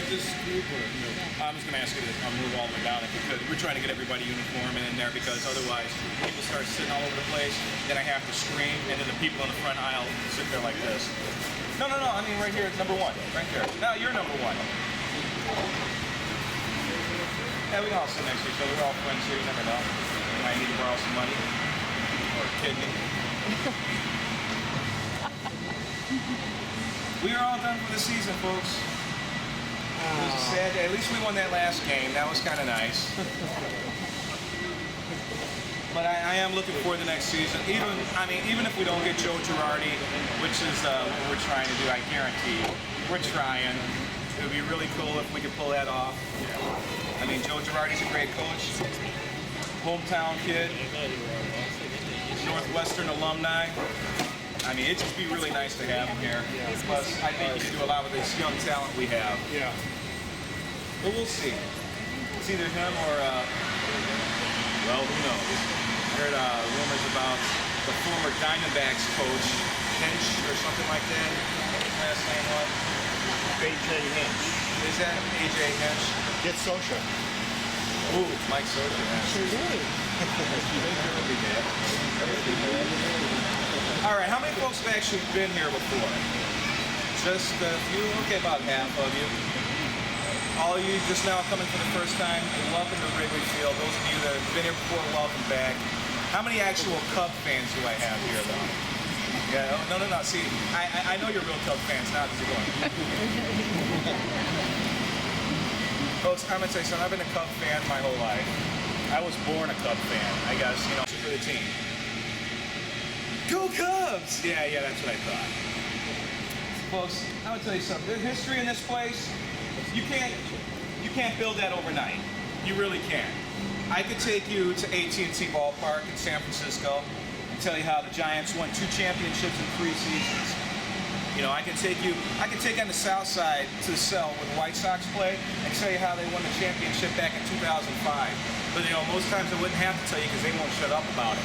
just scoreboard? I'm just going to ask you to move all the way down if you could. We're trying to get everybody uniform in there because otherwise people start sitting all over the place. Then I have to scream, and then the people in the front aisle sit there like this. No. I mean, right here, it's number one. Right there. Now you're number one. Yeah, we can all sit next to each other. We're all friends here. You never know. You might need to borrow some money or a kidney. We are all done for the season, folks. It was a sad day. At least we won that last game. That was kind of nice. But I am looking forward to the next season. Even if we don't get Joe Girardi, which is what we're trying to do, I guarantee you, we're trying. It would be really cool if we could pull that off. I mean, Joe Girardi's a great coach. Hometown kid. Northwestern alumni. I mean, it'd just be really nice to have him here. Plus, I think he can do a lot with this young talent we have. Yeah. But we'll see. It's either him or, well, who knows? I heard rumors about the former Diamondbacks coach, Hinch, or something like that. What his last name was? A.J. Hinch. Is that A.J. Hinch? Get social. Ooh, it's Mike Socha, man. Sure did. All right, how many folks have actually been here before? Just a few? Okay, about half of you. All of you just now coming for the first time, welcome to Wrigley Field. Those of you that have been here before, welcome back. How many actual Cub fans do I have here, though? Yeah, no. See, I know you're real Cub fans. Now that you're going. Folks, I'm going to tell you something. I've been a Cub fan my whole life. I was born a Cub fan, I guess, for the team. Go Cubs! Yeah, that's what I thought. Folks, I'm going to tell you something. The history in this place, you can't build that overnight. You really can't. I could take you to AT&T Ballpark in San Francisco and tell you how the Giants won 2 championships in 3 seasons. I can take you on the south side to the cell where the White Sox play and tell you how they won the championship back in 2005. But most times I wouldn't have to tell you because they won't shut up about it.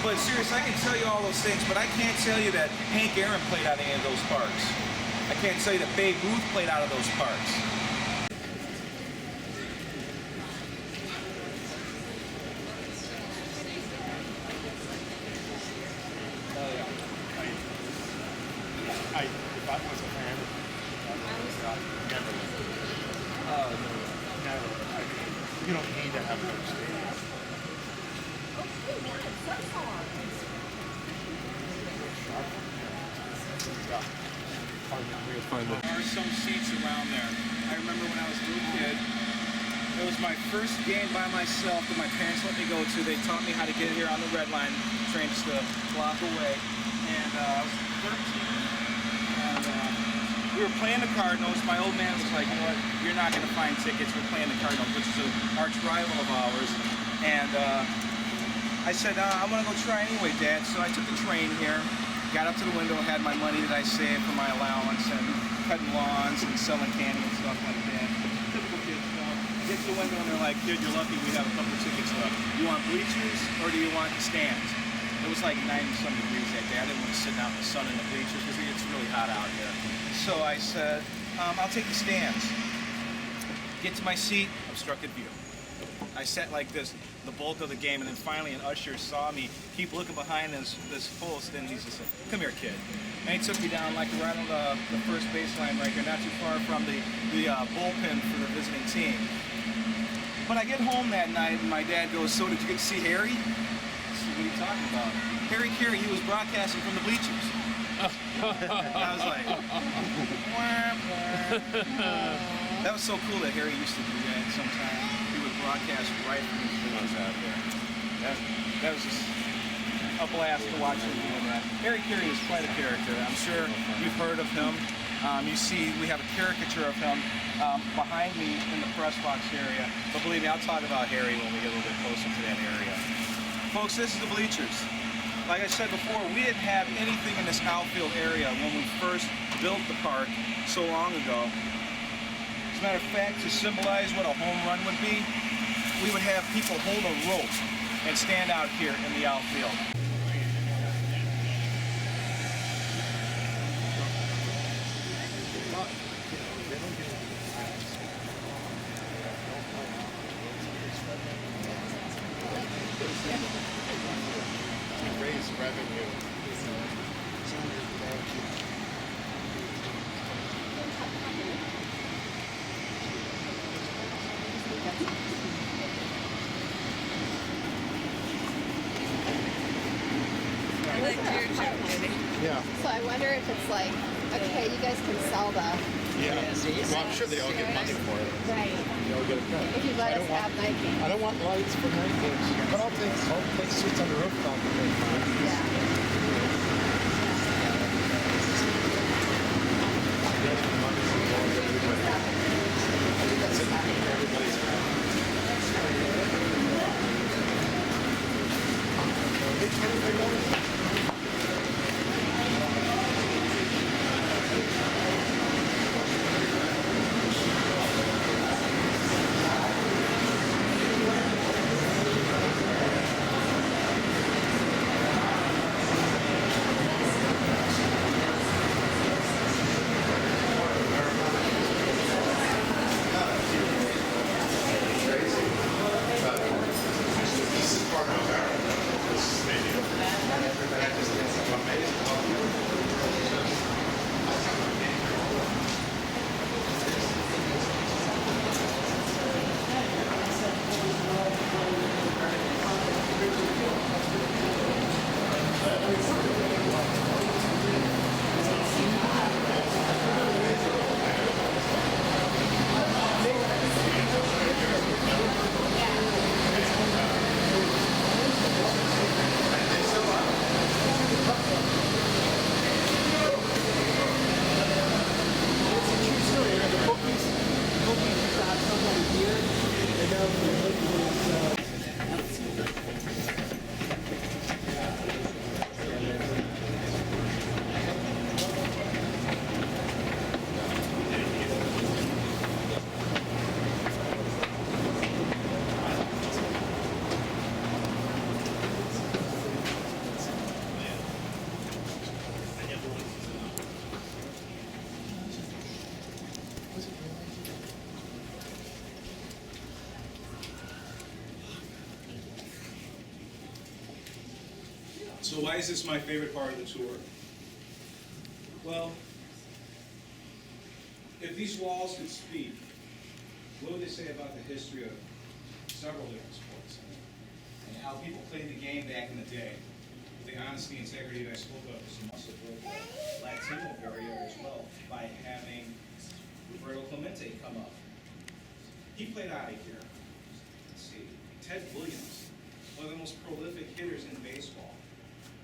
But seriously, I can tell you all those things, but I can't tell you that Hank Aaron played out of any of those parks. I can't tell you that Babe Ruth played out of those parks. If I was a fan, never. Oh, no, never. You don't need to have those stadiums. There are some seats around there. I remember when I was a little kid, it was my first game by myself that my parents let me go to. They taught me how to get here on the red line, train just a block away. And I was 13. We were playing the Cardinals. My old man was like, you know what, you're not going to find tickets. We're playing the Cardinals, which is an arch rival of ours. And I said, I'm going to go try anyway, Dad. So I took the train here, got up to the window, had my money that I saved for my allowance, and cutting lawns and selling candy and stuff like that. Typical kid stuff. I get to the window and they're like, kid, you're lucky we have a couple of tickets left. You want bleachers or do you want the stands? It was like 90-some degrees that day. I didn't want to sit out in the sun in the bleachers because it's really hot out here. So I said, I'll take the stands. Get to my seat, obstructed view. I sat like this the bulk of the game, and then finally an usher saw me keep looking behind this post, and he just said, come here, kid. And he took me down like right on the first baseline right here, not too far from the bullpen for the visiting team. When I get home that night, and my dad goes, so did you get to see Harry? I said, what are you talking about? Harry Carey, he was broadcasting from the bleachers. I was like, wah, wah. That was so cool that Harry used to do that sometimes. He would broadcast right from his windows out there. That was just a blast to watch him doing that. Harry Carey is quite a character. I'm sure you've heard of him. You see, we have a caricature of him behind me in the press box area. But believe me, I'll talk about Harry when we get a little bit closer to that area. Folks, this is the bleachers. Like I said before, we didn't have anything in this outfield area when we first built the park so long ago. As a matter of fact, to symbolize what a home run would be, we would have people hold a rope and stand out here in the outfield. they don't get any grants. To raise revenue. I like your joke, maybe. Yeah. So I wonder if it's like, okay, you guys can sell the, Yeah. Well, I'm sure they all get money for it. right, They all get a cut. if you I let us don't want- have night games. I don't want lights for night games, but I'll take seats on the rooftop. Yeah. Everybody's So why is this my favorite part of the tour? Well, if these walls could speak, what would they say about the history of several different sports and how people played the game back in the day? The honesty and integrity that I spoke of is also built the Latino barrier as well by having Roberto Clemente come up. He played out of here. Let's see, Ted Williams, one of the most prolific hitters in baseball,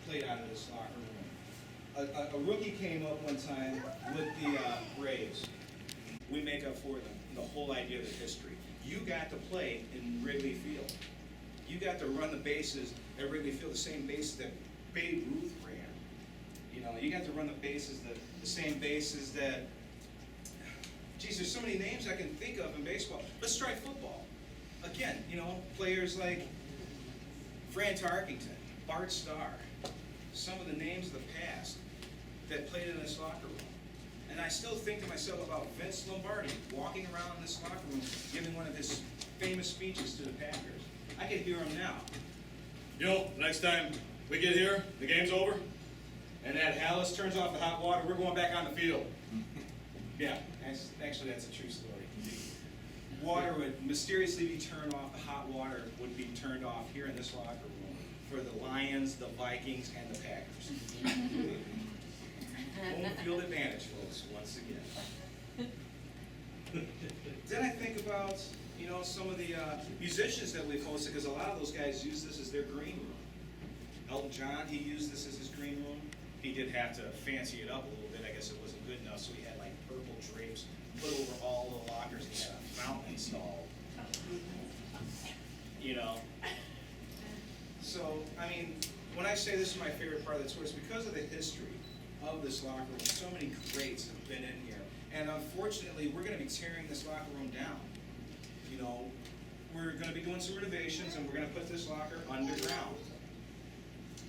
played out of this locker room. A rookie came up one time with the Braves. We make up for them, the whole idea of the history. You got to play in Wrigley Field. You got to run the bases at Wrigley Field, the same bases that Babe Ruth ran. You know, you got to run the bases, the same bases that, geez, there's so many names I can think of in baseball. Let's try football. Again, you know, players like Fran Tarkington, Bart Starr, some of the names of the past that played in this locker room. And I still think to myself about Vince Lombardi walking around in this locker room giving one of his famous speeches to the Packers. I can hear him now. You know, next time we get here, the game's over, and that Hallis turns off the hot water, we're going back on the field. Yeah, actually that's a true story. Water would mysteriously be turned off, the hot water would be turned off here in this locker room for the Lions, the Vikings, and the Packers. Home field advantage, folks, once again. Then I think about, you know, some of the musicians that we've hosted, because a lot of those guys use this as their green room. Elton John, he used this as his green room. He did have to fancy it up a little bit. I guess it wasn't good enough, so he had like purple drapes put over all the lockers. He had a fountain installed. You know? So, I mean, when I say this is my favorite part of the tour, it's because of the history of this locker room. So many greats have been in here. And unfortunately, we're going to be tearing this locker room down. You know, we're going to be doing some renovations, and we're going to put this locker underground.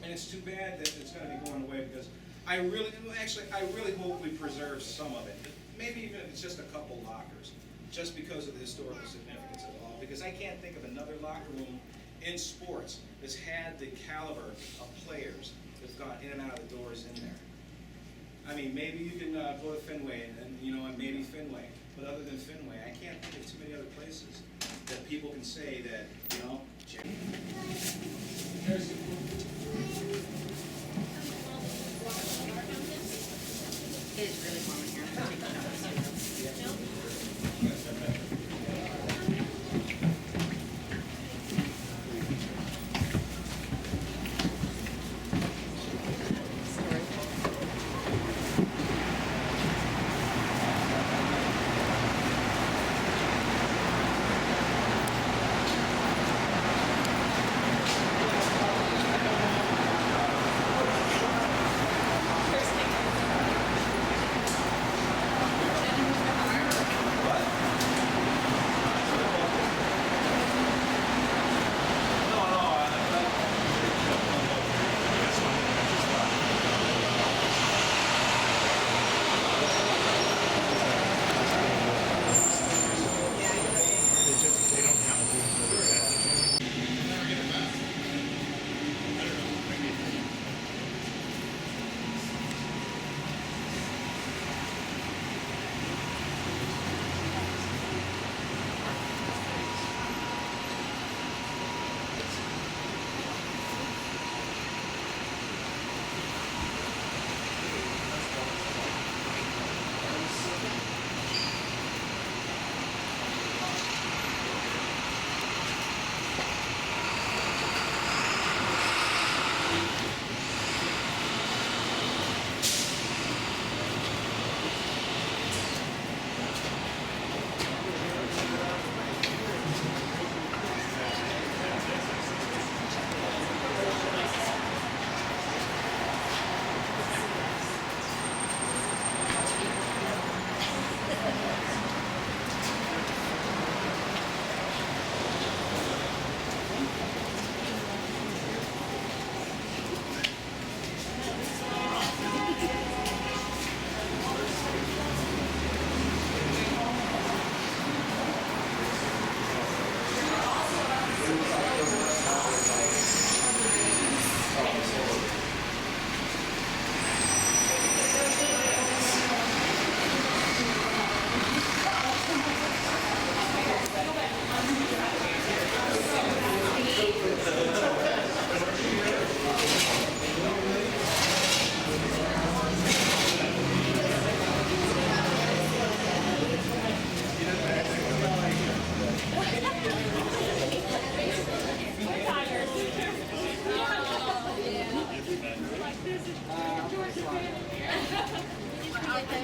And it's too bad that it's going to be going away, because I really hope we preserve some of it. maybe even if it's just a couple lockers, just because of the historical significance of it all. Because I can't think of another locker room in sports that's had the caliber of players that've gone in and out of the doors in there. I mean, maybe you can go to Fenway and maybe Fenway, but other than Fenway, I can't think of too many other places that people can say that, It is really warm in here. I'm gonna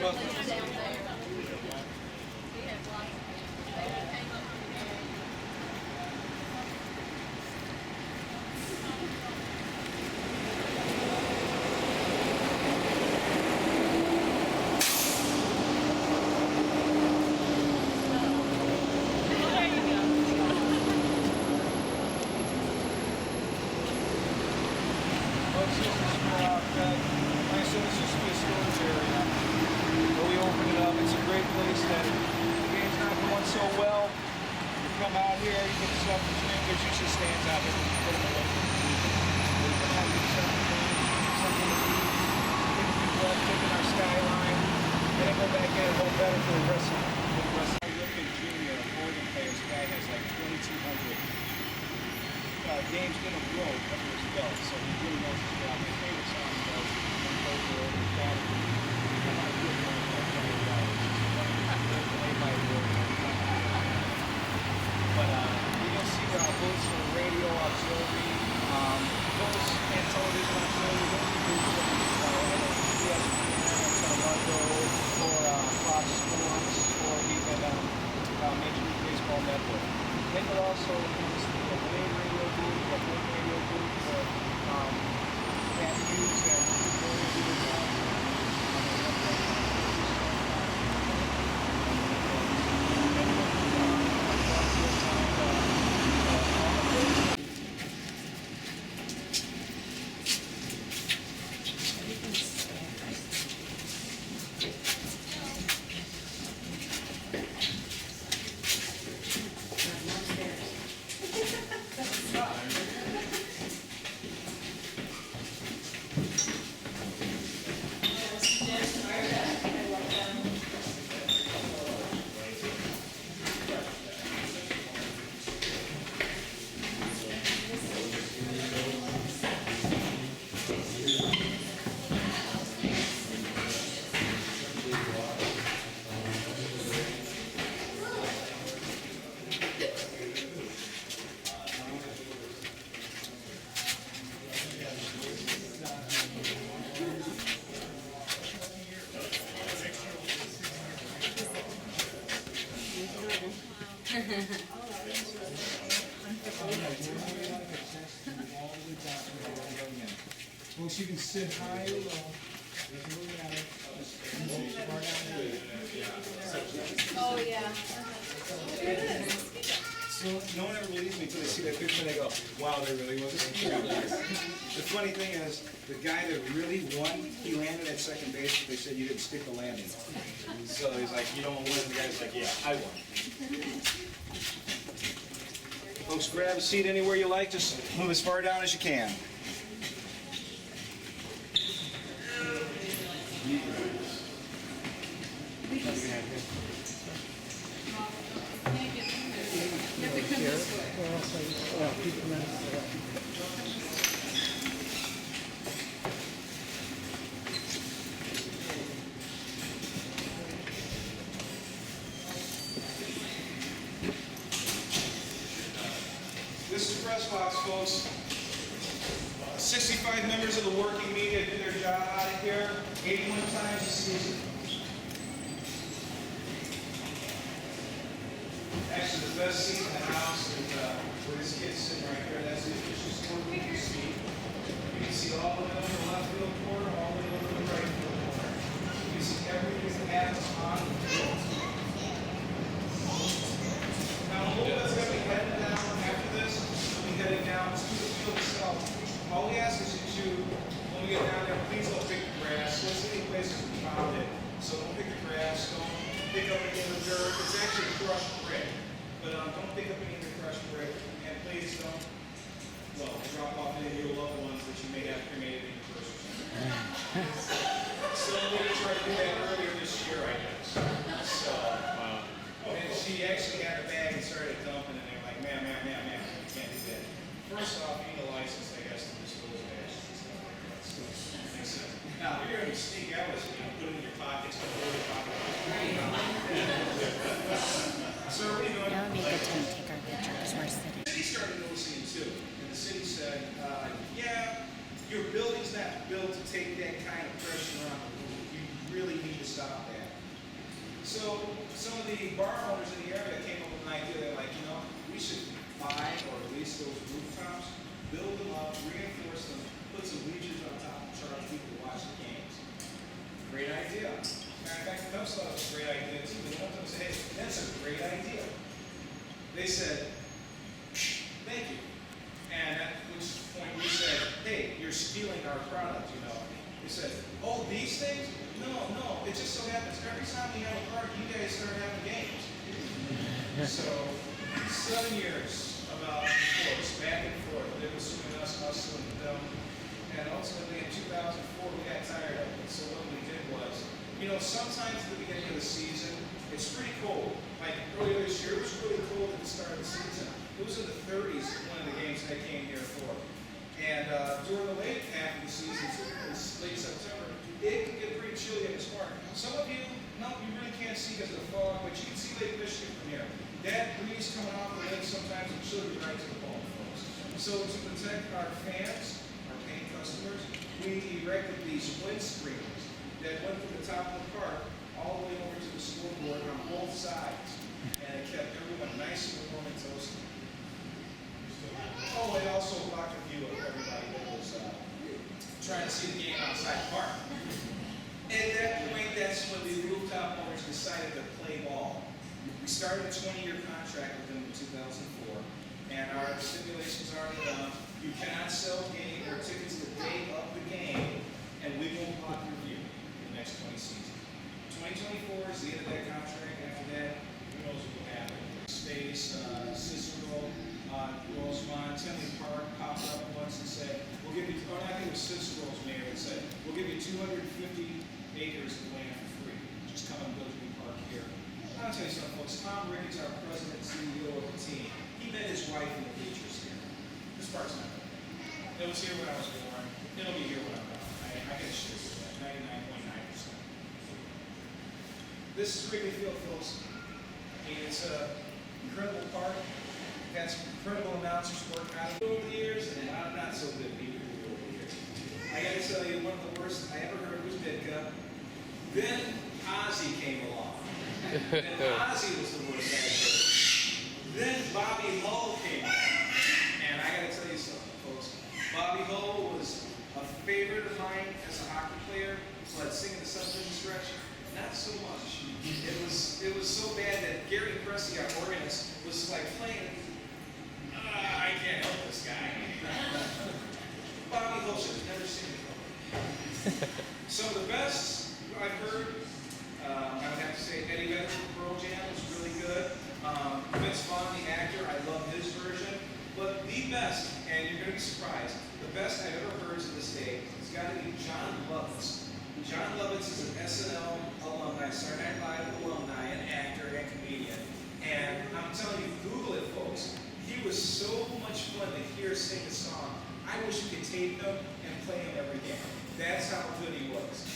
take a shower. Wrigley Jr, a Oregon player, this guy has like 2,200 games in a row under his belt, so he really knows his job. My favorite song he does when he goes over his batting. I'm not good at play by ear. But you'll see booths for radio auxiliary, booths and television auxiliary. Those or Fox Sports, or even Major League Baseball Network. Then you'll also use the Wave radio booth, the Wave radio booth for Pat Hughes and Well, she can sit high or low. Oh yeah. So no one ever believes me until they see that picture and they go, wow, there really was a ski out there. The funny thing is, the guy that really won, he landed at second base, but they said you didn't stick the landing. So he's like, you don't win. The guy's like, yeah, I won. Folks, grab a seat anywhere you like. Just move as far down as you can. This is the press box, folks. 65 members of the working media do their job out of here 81 times a season. Actually, the best seat in the house is where this kid's sitting right there. That's the official scoreboard seat. You can see all the way over the left field corner, all the way over the right field corner. You can see everything that happens on the field. Now, a little bit's going to be heading down after this. We'll be heading down to the field itself. All we ask is that you, when we get down there, please don't pick the grass. Let's see any places we found it. So don't pick the grass. Don't pick up any of the dirt. It's actually crushed brick. But don't pick up any of the crushed brick. And please don't, well, drop off any of your loved ones that you may have cremated in your first or something. So we tried to do that earlier this year, I guess. So, and she actually had a bag and started dumping, and they were like, ma'am, you can't do that. First off, you need a license, I guess, to dispose of ashes and stuff like that. So, makes sense. Now, if you're going to sneak out with it, put it in your pockets, put it in your pocket. So, what are you doing? That would be a good time to take our pictures. We're sitting. The city started noticing it too, and the city said, yeah, your building's not built to take that kind of pressure on the roof. You really need to stop that. So some of the bar owners in the area came up with an idea. They're like, you know, we should buy or lease those rooftops, build them up, reinforce them, put some bleachers on top, and charge people to watch the games. Great idea. In fact, the Cubs thought it was a great idea too. They went up and said, hey, that's a great idea. They said, thank you. And at which point we said, hey, you're stealing our product, you know. They said, oh, these things? No, it just so happens every time we have a party, you guys start having games. So, 7 years about force, back and forth. They were suing us and them. And ultimately in 2004, we got tired of it. So what we did was, you know, sometimes at the beginning of the season, it's pretty cold. Like earlier this year, it was really cold at the start of the season. It was in the 30s, one of the games I came here for. And during the late half of the season, late September, it can get pretty chilly at this park. Some of you, no, you really can't see because of the fog, but you can see Lake Michigan from here. That breeze coming off the lake sometimes will chill you right to the bone, folks. So to protect our fans, our paying customers, we erected these wind screens that went from the top of the park all the way over to the scoreboard on both sides. And it kept everyone nice and warm and toasty. Oh, it also blocked the view of everybody that was trying to see the game outside the park. At that point, that's when the rooftop owners decided to play ball. We started a 20-year contract with them in 2004, and our stipulations are that you cannot sell game or tickets the day of the game, and we won't block your view in the next 20 seasons. 2024 is the end of that contract. After that, who knows what will happen. Space, Cicero, Rosemont, Tinley Park popped up once and said, we'll give you, or I think it was Cicero's mayor that said, we'll give you 250 acres of land for free. Just come and build your park here. I'll tell you something, folks. Tom Ricketts, our president and CEO of the team, he met his wife in the bleachers here. This park's not going to. It was here when I was born. It'll be here when I'm gone. I can assure you that, 99.9%. This is Wrigley Field, folks. It's an incredible park. Had some incredible announcers working out over the years, and not so good people over the years. I got to tell you, one of the worst I ever heard was Ditka. Then Ozzy came along. And Ozzy was the worst I ever heard. Then Bobby Hull came in. And I gotta tell you something, folks. Bobby Hull was a favorite of mine as a hockey player, but singing the Subdivision Stretch, not so much. It was so bad that Gary Cressy, our organist, was like playing. I can't help this guy. Bobby Hull should have never seen it. Some of the best I've heard, I would have to say Eddie Vedder from Pearl Jam was really good. Vince Vaughn, the actor, I love his version. But the best, and you're going to be surprised, the best I've ever heard to this day has got to be John Lovitz. John Lovitz is an SNL alumni, Saturday Night Live alumni, an actor and comedian. And I'm telling you, Google it, folks. He was so much fun to hear sing a song. I wish you could tape him and play him every game. That's how good he was.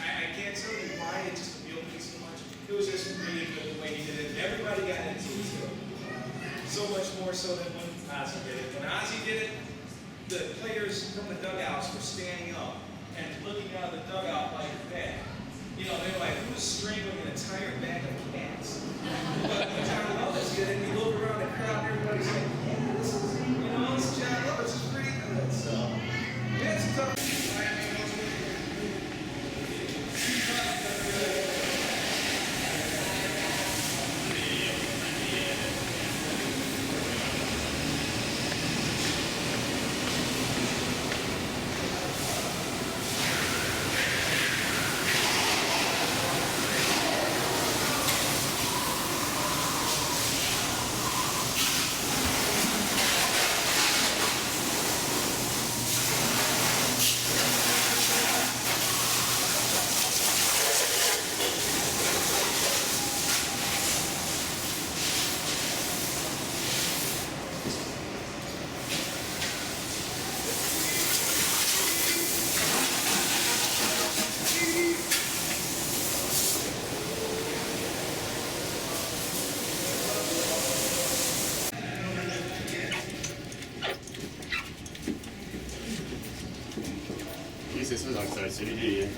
I can't tell you why it just appealed to me so much. It was just really good the way he did it. Everybody got into it too. So much more so than when Ozzy did it. When Ozzy did it, the players from the dugouts were standing up and looking out of the dugout like that. You know, they were like, who's strangling an entire bag of cats? But when John Lovitz did it, you look around the crowd and everybody's like, yeah, this is, you know, this John Lovitz is pretty good. So, yeah, it's tough. C'est ça, donc c'est celui des...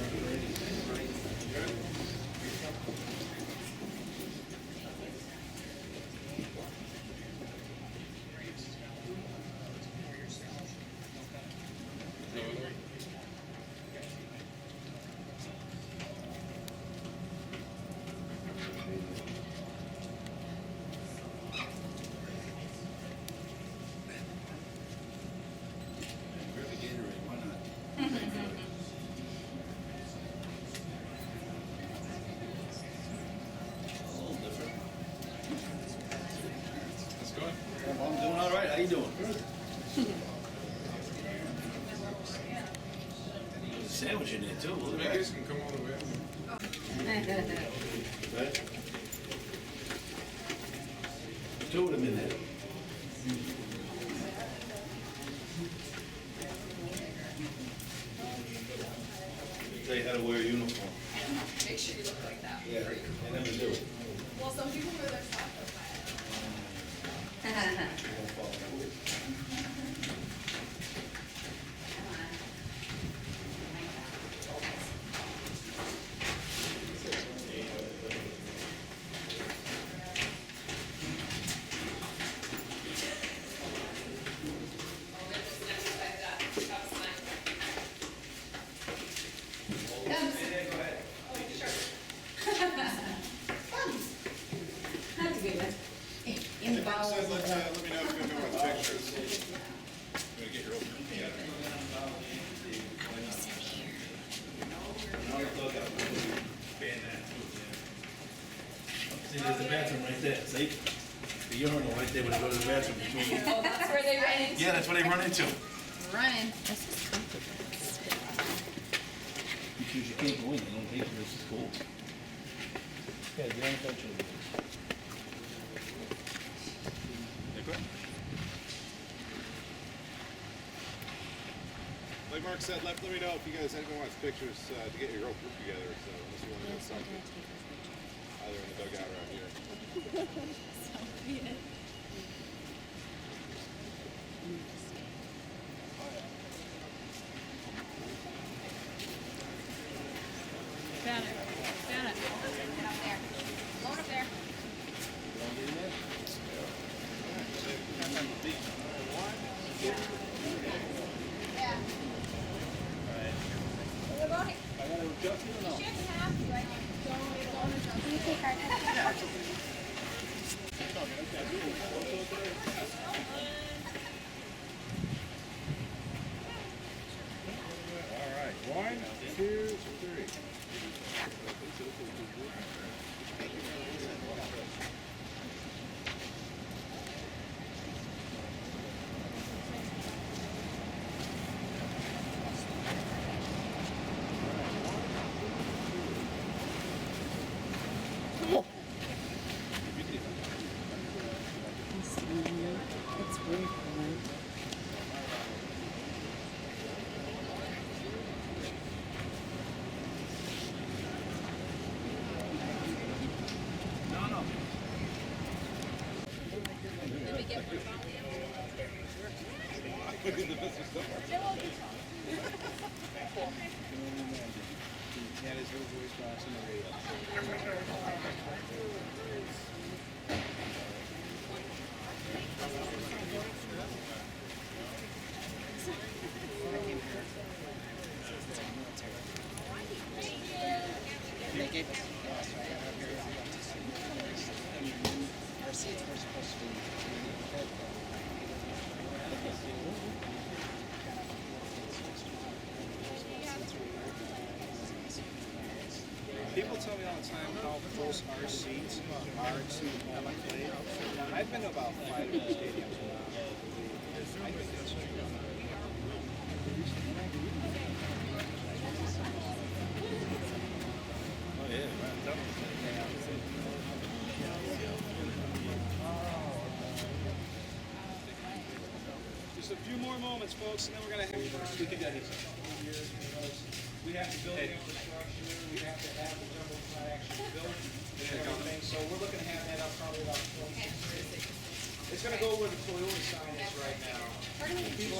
I'm doing all right. How you doing? Sandwich in there too. Look at that. can come all the way Right? Two of them in there. Tell you how to wear a uniform. Make sure you look like that. Yeah, I never do it. Well, some people wear their socks. In the bowels. Let me know if you're going to want pictures. I'm going to get your open together. See, there's the bathroom right there. See? The urinal right there when they go to the bathroom. Oh, that's where they ran into. Yeah, that's what they run into. Running. This is comfortable. Because you can't go in. They don't take you. This is cool. Yeah, the untouchable. Like Mark said, let me know if you guys anyone wants pictures to get your whole group together. So unless you want to do something, either in the dugout or out here. Found it. Found it. Get up there. Load up there. All right, 1, 2, 3. It's weird for them. Yeah, there's no voice box in the radio. They gave us our seats were supposed to be People tell me all the time how close our seats are to home plate. I've been to about 5 of the stadiums now. I think that's true. Oh yeah, right. Just a few more moments, folks, and then we're going to have we could get it. We have to build the infrastructure, we have to have the jumbo actually built and everything. So we're looking to have that up probably about 26. It's going to go where the Toyota sign is right now. People